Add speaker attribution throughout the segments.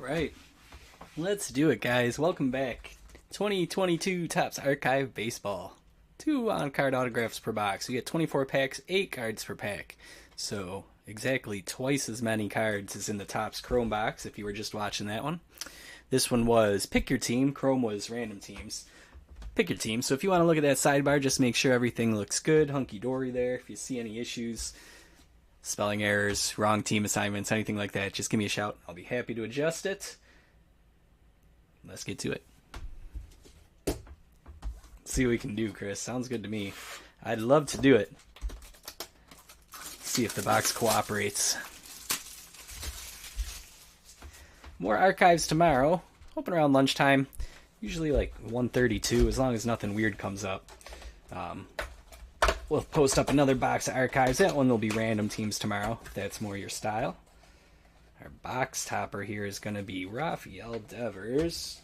Speaker 1: Right. Let's do it, guys. Welcome back. 2022 Topps Archive Baseball. 2 on-card autographs per box. You get 24 packs, 8 cards per pack. So, exactly twice as many cards as in the Topps Chrome box if you were just watching that one. This one was Pick Your Team. Chrome was Random Teams. Pick your team. So if you want to look at that sidebar, just make sure everything looks good, hunky-dory there. If you see any issues, spelling errors, wrong team assignments, anything like that, just give me a shout. I'll be happy to adjust it. Let's get to it. Let's see what we can do, Chris. Sounds good to me. I'd love to do it. See if the box cooperates. More archives tomorrow. Hoping around lunchtime. Usually like 1:32, as long as nothing weird comes up. We'll post up another box of archives. That one will be random teams tomorrow, if that's more your style. Our box topper here is going to be Rafael Devers.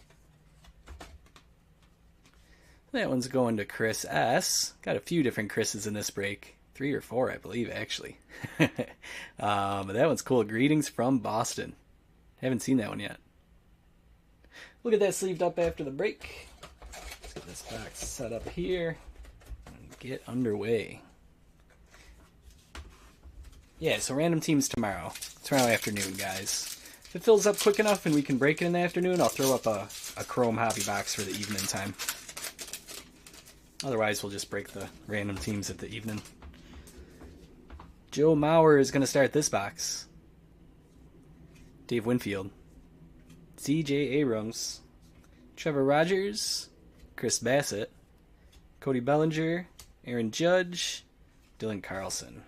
Speaker 1: That one's going to Chris S. Got a few different Chris's in this break. 3 or 4, I believe, actually. But that one's cool. Greetings from Boston. Haven't seen that one yet. We'll get that sleeved up after the break. Let's get this box set up here and get underway. Yeah, so random teams tomorrow. Tomorrow afternoon, guys. If it fills up quick enough and we can break it in the afternoon, I'll throw up a Chrome hobby box for the evening time. Otherwise, we'll just break the random teams at the evening. Joe Mauer is going to start this box. Dave Winfield. C.J. Abrams, Trevor Rogers, Chris Bassett, Cody Bellinger, Aaron Judge, Dylan Carlson.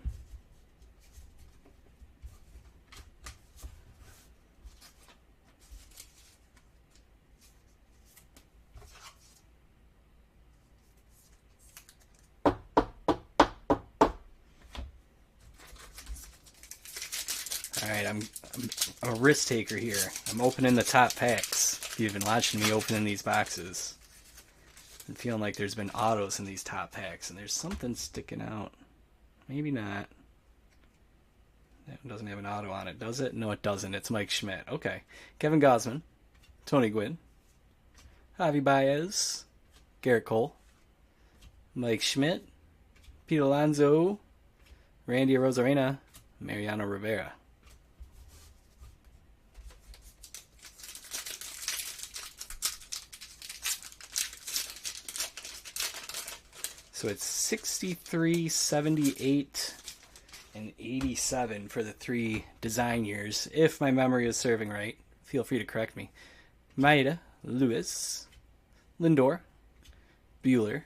Speaker 1: Alright, I'm a risk taker here. I'm opening the top packs. If you've been watching me opening these boxes, I'm feeling like there's been autos in these top packs, and there's something sticking out. Maybe not. That one doesn't have an auto on it, does it? No, it doesn't. It's Mike Schmidt. Okay. Kevin Gausman, Tony Gwynn, Javi Baez, Garrett Cole, Mike Schmidt, Pete Alonso, Randy Arozarena, Mariano Rivera. So it's 63, 78, and 87 for the 3 design years. If my memory is serving right, feel free to correct me. Maeda, Lewis, Lindor, Bueller,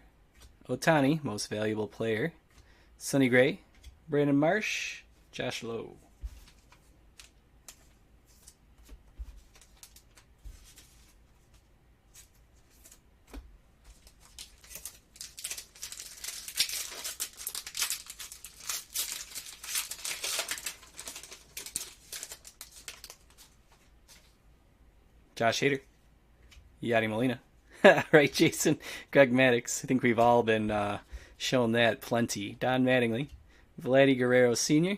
Speaker 1: Ohtani, most valuable player, Sonny Gray, Brandon Marsh, Josh Lowe. Josh Hader, Yadi Molina. Right, Jason. Greg Maddux. I think we've all been shown that plenty. Don Mattingly, Vladdy Guerrero Sr.,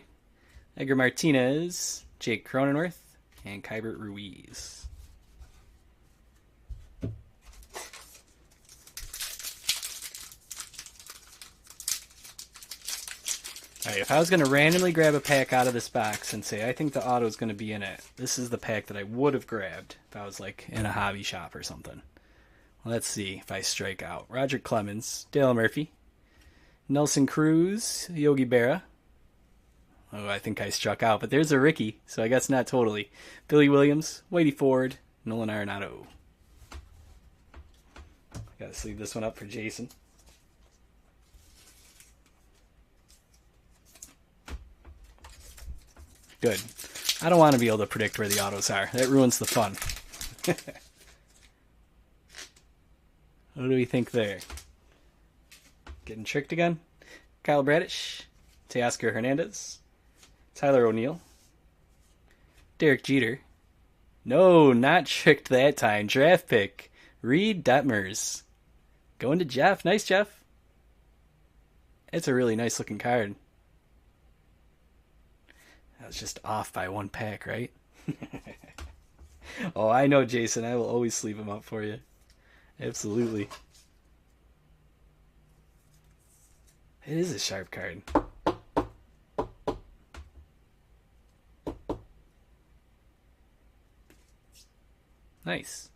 Speaker 1: Edgar Martinez, Jake Cronenworth, and Kybert Ruiz. Alright, if I was going to randomly grab a pack out of this box and say, I think the auto is going to be in it, this is the pack that I would have grabbed if I was like in a hobby shop or something. Let's see if I strike out. Roger Clemens, Dale Murphy, Nelson Cruz, Yogi Berra. Oh, I think I struck out, but there's a Ricky, so I guess not totally. Billy Williams, Whitey Ford, Nolan Arenado. Gotta sleeve this one up for Jason. Good. I don't want to be able to predict where the autos are. That ruins the fun. What do we think there? Getting tricked again? Kyle Bradish, Teoscar Hernandez, Tyler O'Neill, Derek Jeter. No, not tricked that time. Draft pick, Reed Detmers. Going to Jeff. Nice, Jeff. It's a really nice looking card. That was just off by 1 pack, right? Oh, I know, Jason. I will always sleeve them up for you. Absolutely. It is a sharp card. Nice.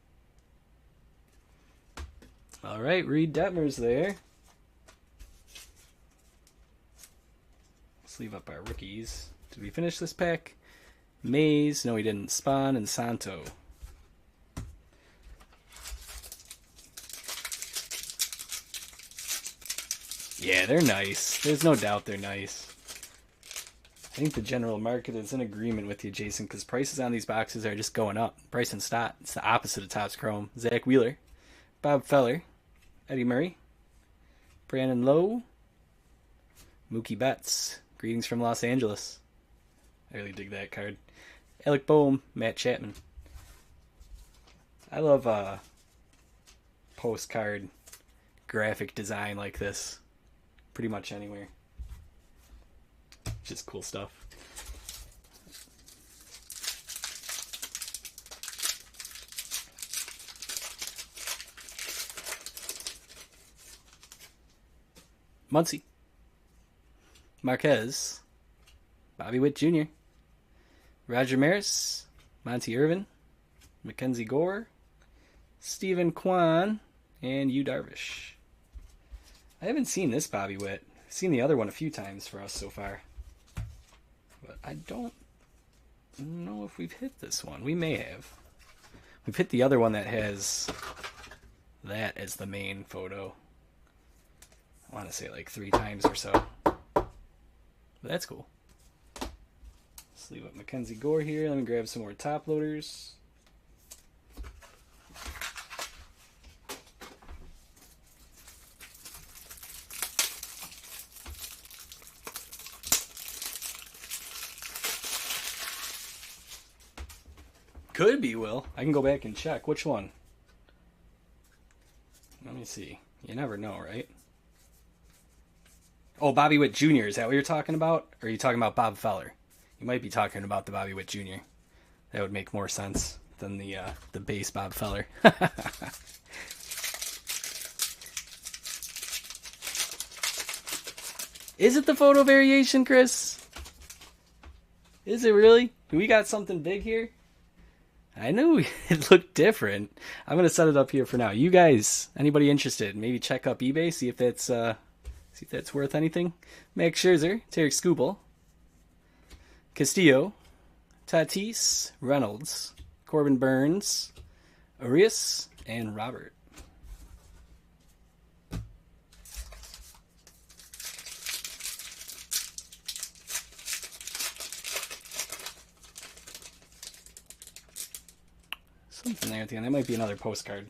Speaker 1: All right, Reed Detmers there. Sleeve up our rookies. Did we finish this pack? Mays. No, we didn't. Spawn and Santo. Yeah, they're nice. There's no doubt they're nice. I think the general market is in agreement with you, Jason, because prices on these boxes are just going up. Price and stot. It's the opposite of Topps Chrome. Zach Wheeler, Bob Feller, Eddie Murray, Brandon Lowe, Mookie Betts. Greetings from Los Angeles. I really dig that card. Alec Boehm, Matt Chapman. I love postcard graphic design like this. Pretty much anywhere. Just cool stuff. Muncy, Marquez, Bobby Witt Jr., Roger Maris, Monty Irvin, Mackenzie Gore, Stephen Kwan, and Yu Darvish. I haven't seen this Bobby Witt. I've seen the other one a few times for us so far. But I don't know if we've hit this one. We may have. We've hit the other one that has that as the main photo. I want to say like 3 times or so. But that's cool. Let's leave up Mackenzie Gore here. Let me grab some more top loaders. Could be Will. I can go back and check. Which one? Let me see. You never know, right? Oh, Bobby Witt Jr. Is that what you're talking about? Or are you talking about Bob Feller? You might be talking about the Bobby Witt Jr. That would make more sense than the base Bob Feller. Is it the photo variation, Chris? Is it really? Do we got something big here? I knew it looked different. I'm gonna set it up here for now. You guys, anybody interested? Maybe check up eBay, see if that's worth anything. Max Scherzer, Tarek Skubal, Castillo, Tatis, Reynolds, Corbin Burns, Arias, and Robert. Something there at the end. That might be another postcard.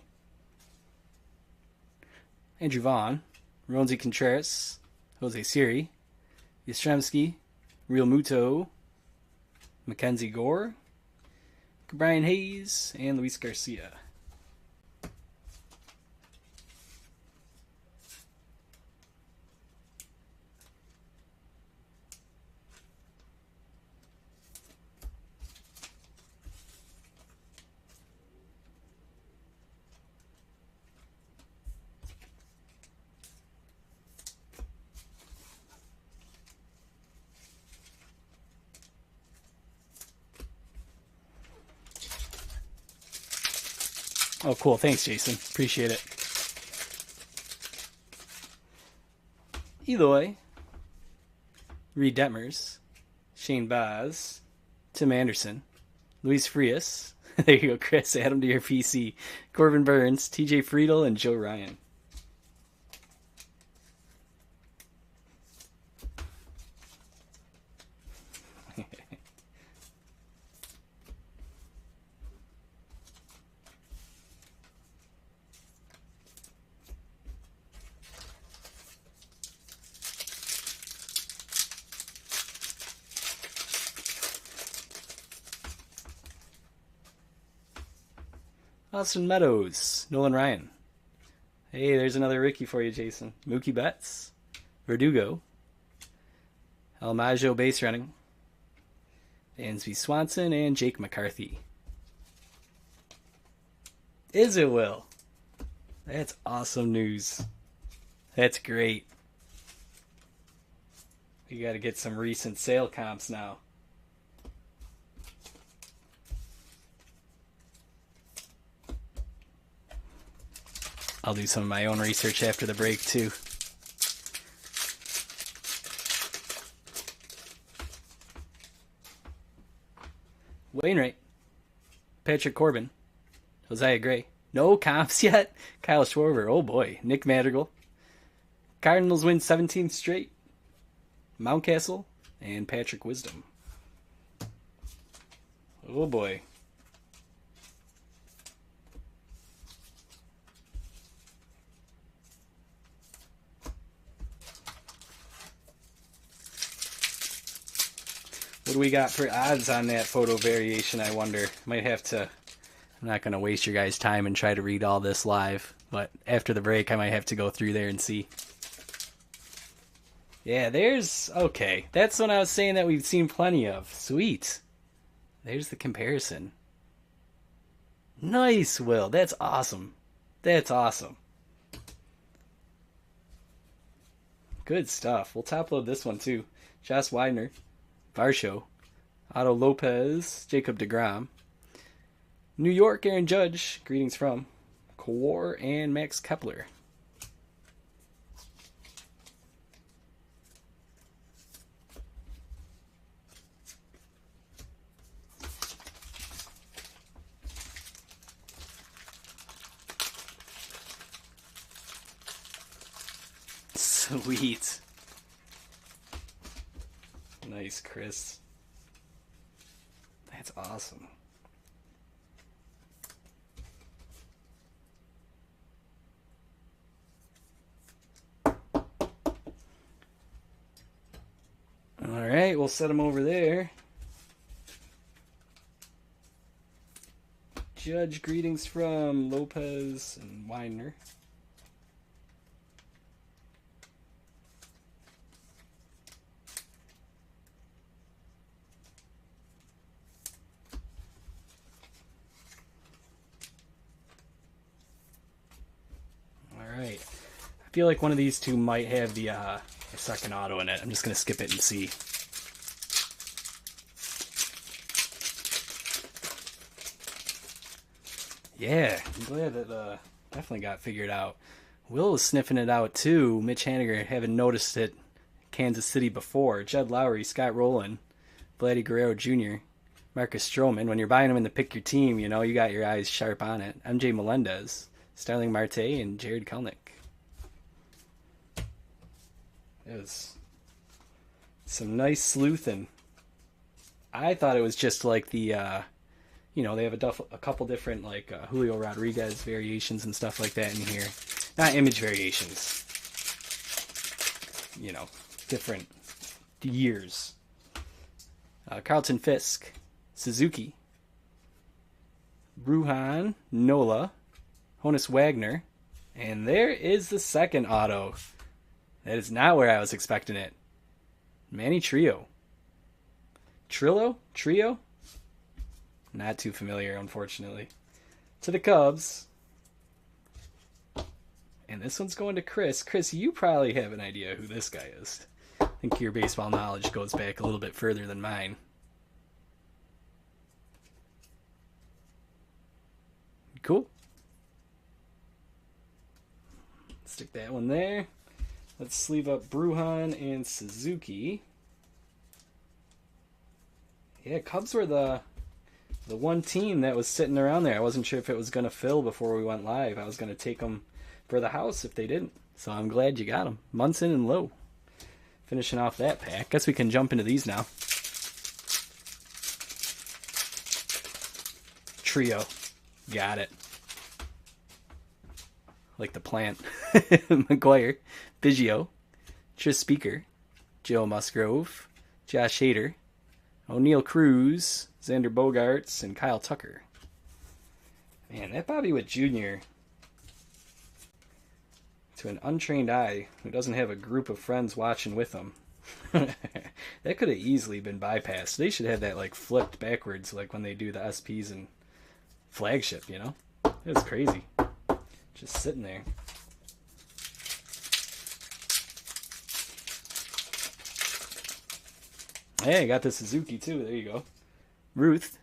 Speaker 1: Andrew Vaughn, Ronzi Contreras, Jose Siri, Yastrzemski, Real Muto, Mackenzie Gore, Brian Hayes, and Luis Garcia. Oh, cool. Thanks, Jason. Appreciate it. Eloy, Reed Detmers, Shane Baz, Tim Anderson, Luis Frias. There you go, Chris. Add him to your PC. Corbin Burns, TJ Friedel, and Joe Ryan. Austin Meadows, Nolan Ryan. Hey, there's another Ricky for you, Jason. Mookie Betts, Verdugo, Almajo base running, Dansby Swanson, and Jake McCarthy. Is it Will? That's awesome news. That's great. You got to get some recent sale comps now. I'll do some of my own research after the break, too. Wainwright. Patrick Corbin. Josiah Gray. No comps yet. Kyle Schwarber. Oh boy. Nick Madrigal. Cardinals win 17th straight. Mountcastle and Patrick Wisdom. Oh boy. What do we got for odds on that photo variation, I wonder? Might have to... I'm not going to waste your guys' time and try to read all this live, but after the break I might have to go through there and see. Yeah, there's... Okay, that's what I was saying that we've seen plenty of. Sweet. There's the comparison. Nice, Will. That's awesome. That's awesome. Good stuff. We'll top load this one too. Josh Widener. Varsho, Otto Lopez, Jacob deGrom, New York, Aaron Judge, greetings from, Kawar, and Max Kepler. Sweet. Nice, Chris. That's awesome. All right, we'll set them over there. Judge, greetings from Lopez and Widener. I feel like one of these two might have the second auto in it. I'm just going to skip it and see. Yeah, I'm glad that definitely got figured out. Will was sniffing it out too. Mitch Haniger having noticed it Kansas City before. Jed Lowry, Scott Rowland, Vladdy Guerrero Jr., Marcus Stroman. When you're buying them in the pick your team, you know, you got your eyes sharp on it. MJ Melendez, Starling Marte, and Jared Kelnick. It was some nice sleuthing. I thought it was just like the, you know, they have a couple different like Julio Rodriguez variations and stuff like that in here. Not image variations. You know, different years. Carlton Fisk, Suzuki, Bruhan, Nola, Honus Wagner, and there is the second auto. That is not where I was expecting it. Manny Trio. Trio? Not too familiar, unfortunately. To the Cubs. And this one's going to Chris. Chris, you probably have an idea who this guy is. I think your baseball knowledge goes back a little bit further than mine. Cool. Stick that one there. Let's sleeve up Bruhan and Suzuki. Yeah, Cubs were the one team that was sitting around there. I wasn't sure if it was going to fill before we went live. I was going to take them for the house if they didn't. So I'm glad you got them. Munson and Lowe. Finishing off that pack. Guess we can jump into these now. Trio. Got it. Like the plant. McGuire, Biggio, Tris Speaker, Joe Musgrove, Josh Hader, O'Neill Cruz, Xander Bogaerts, and Kyle Tucker. Man, that Bobby Witt Jr., to an untrained eye who doesn't have a group of friends watching with him, that could have easily been bypassed. They should have that like flipped backwards like when they do the SPs and flagship, you know? It was crazy. Just sitting there. Hey, I got the Suzuki too. There you go. Ruth.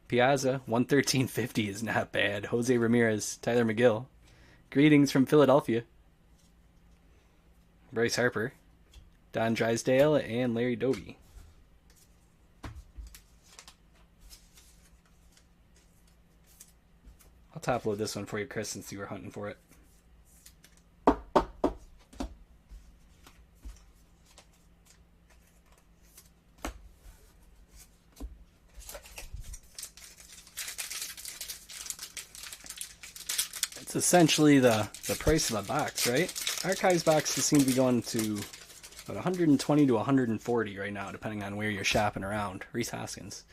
Speaker 1: Piazza, 113.50 is not bad. Jose Ramirez, Tyler McGill. Greetings from Philadelphia. Bryce Harper, Don Drysdale, and Larry Doby. I'll top load this one for you, Chris, since you were hunting for it. It's essentially the price of a box, right? Archives boxes seem to be going to about 120 to 140 right now, depending on where you're shopping around. Rhys Hoskins.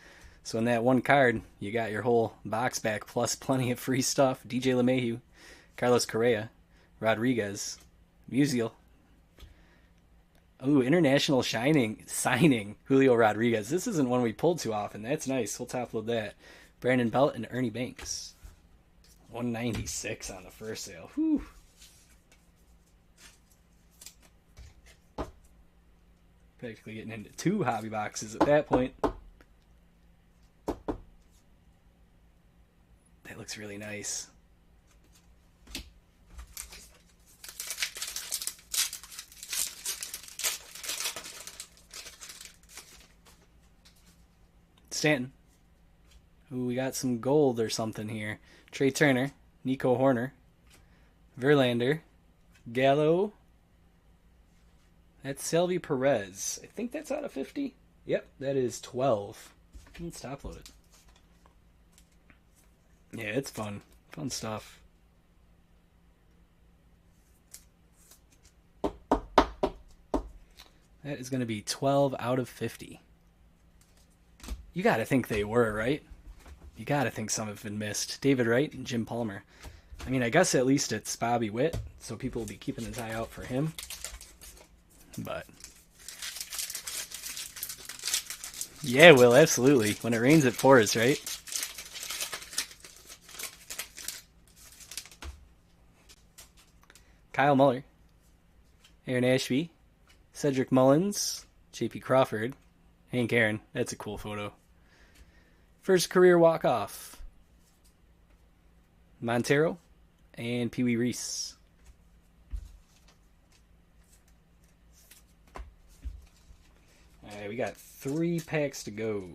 Speaker 1: So in that one card, you got your whole box back plus plenty of free stuff. DJ LeMahieu, Carlos Correa, Rodriguez, Musial. Ooh, international signing, Julio Rodriguez. This isn't one we pulled too often. That's nice. We'll top load that. Brandon Belt and Ernie Banks. 196 on the first sale. Whew. Practically getting into 2 hobby boxes at that point. That looks really nice. Stanton. Ooh, we got some gold or something here. Trey Turner, Nico Horner, Verlander, Gallo. That's Salvi Perez. I think that's out of 50. Yep, that is 12. Let's top load it. Yeah, it's fun. Fun stuff. That is going to be 12 out of 50. You got to think they were, right? You got to think some have been missed. David Wright and Jim Palmer. I mean, I guess at least it's Bobby Witt, so people will be keeping an eye out for him. But yeah, Will, absolutely. When it rains, it pours, right? Kyle Muller, Aaron Ashby, Cedric Mullins, J.P. Crawford, Hank Aaron. That's a cool photo. First career walk-off. Montero and Pee Wee Reese. Alright, we got 3 packs to go.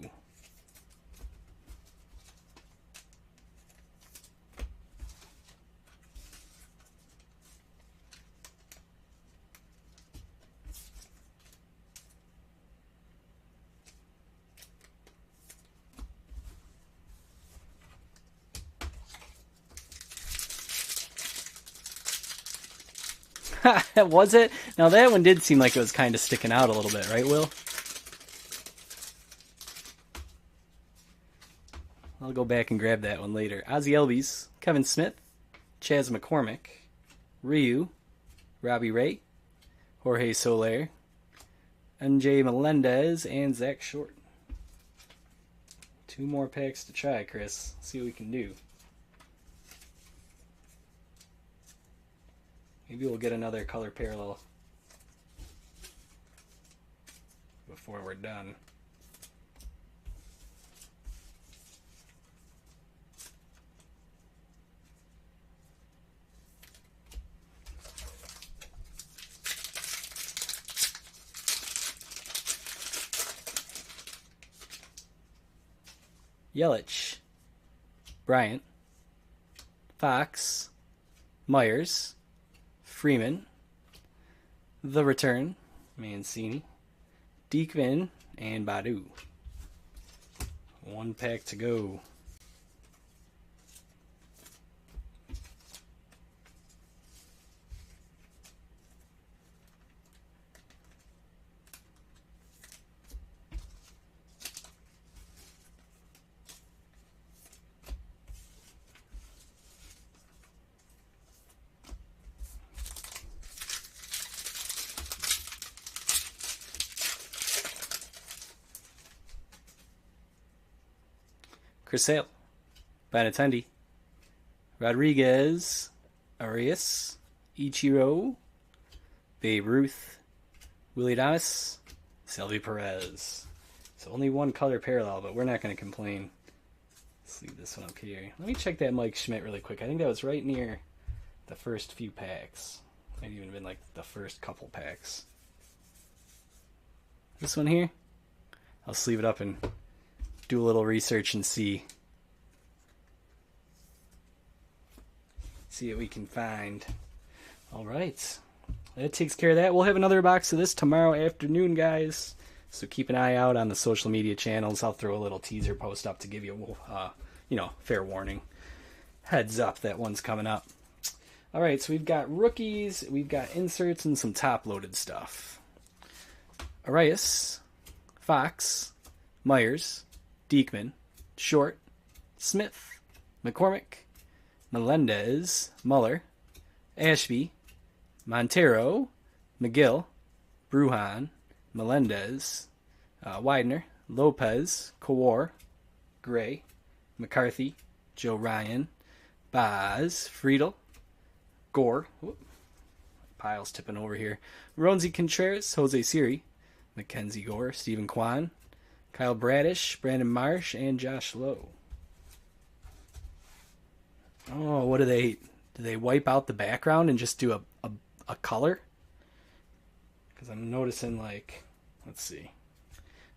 Speaker 1: Was it? Now that one did seem like it was kind of sticking out a little bit, right, Will? I'll go back and grab that one later. Ozzie Albies, Kevin Smith, Chas McCormick, Ryu, Robbie Ray, Jorge Soler, MJ Melendez, and Zach Short. 2 more packs to try, Chris. See what we can do. Maybe we'll get another color parallel before we're done. Yelich, Bryant, Fox, Myers, Freeman, The Return, Mancini, Diekman, and Badu. 1 pack to go. Chris Sale, Benintendi, Rodriguez, Arias, Ichiro, Babe Ruth, Willie Adames, Salvi Perez. So only one color parallel, but we're not going to complain. Let's leave this one up here. Let me check that Mike Schmidt really quick. I think that was right near the first few packs. Might even been like the first couple packs. This one here, I'll sleeve it up and do a little research and see what we can find. All right, that takes care of that. We'll have another box of this tomorrow afternoon, guys. So keep an eye out on the social media channels. I'll throw a little teaser post up to give you, fair warning, heads up that one's coming up. All right, so we've got rookies, we've got inserts, and some top-loaded stuff. Arias, Fox, Myers, Diekman, Short, Smith, McCormick, Melendez, Muller, Ashby, Montero, McGill, Bruhan, Melendez, Widener, Lopez, Kowar, Gray, McCarthy, Joe Ryan, Baz, Friedel, Gore, pile's tipping over here, Ronzi Contreras, Jose Siri, Mackenzie Gore, Stephen Kwan, Kyle Bradish, Brandon Marsh, and Josh Lowe. Oh, what do they wipe out the background and just do a color? Because I'm noticing, like, let's see,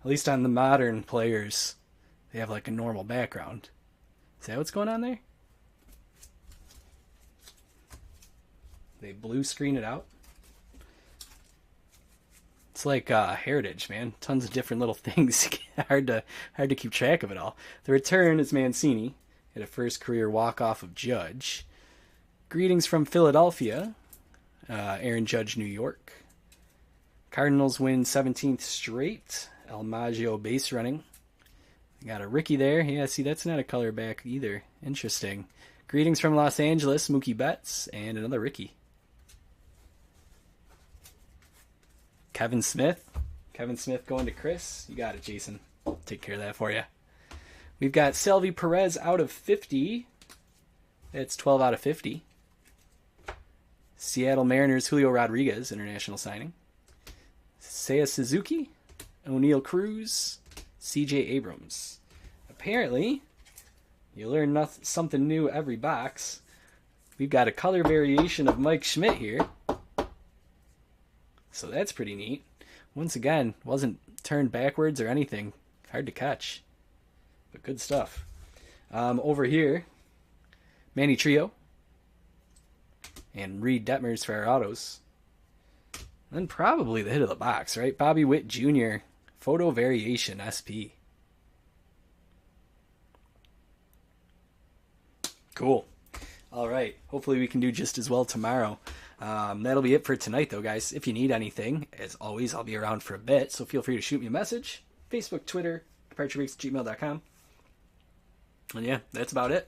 Speaker 1: at least on the modern players, they have like a normal background. Is that what's going on there? They blue screen it out. It's like Heritage, man. Tons of different little things. hard to keep track of it all. The return is Mancini. Had a first career walk-off of Judge. Greetings from Philadelphia. Aaron Judge, New York. Cardinals win 17th straight. El Maggio base running. Got a Ricky there. Yeah, see, that's not a color back either. Interesting. Greetings from Los Angeles. Mookie Betts. And another Ricky. Kevin Smith. Kevin Smith going to Chris. You got it, Jason. I'll take care of that for you. We've got Salvi Perez out of 50. That's 12 out of 50. Seattle Mariners, Julio Rodriguez, international signing. Seiya Suzuki, O'Neal Cruz, C.J. Abrams. Apparently, you learn something new every box. We've got a color variation of Mike Schmidt here. So that's pretty neat. Once again, wasn't turned backwards or anything. Hard to catch. But good stuff. Over here, Manny Trio. And Reed Detmers for our autos. Then probably the hit of the box, right? Bobby Witt Jr. Photo Variation SP. Cool. All right. Hopefully we can do just as well tomorrow. That'll be it for tonight, though, guys. If you need anything, as always, I'll be around for a bit, so feel free to shoot me a message. Facebook, Twitter, departurebreaks@gmail.com. And yeah, that's about it.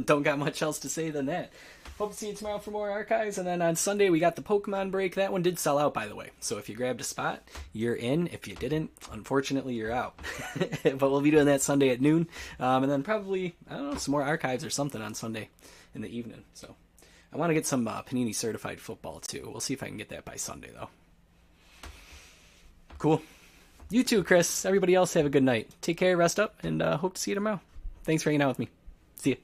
Speaker 1: Don't got much else to say than that. Hope to see you tomorrow for more archives. And then on Sunday, we got the Pokemon break. That one did sell out, by the way. So if you grabbed a spot, you're in. If you didn't, unfortunately, you're out. But we'll be doing that Sunday at noon. And then probably, I don't know, some more archives or something on Sunday in the evening. So I want to get some Panini certified football, too. We'll see if I can get that by Sunday, though. Cool. You too, Chris. Everybody else have a good night. Take care, rest up, and hope to see you tomorrow. Thanks for hanging out with me. See ya.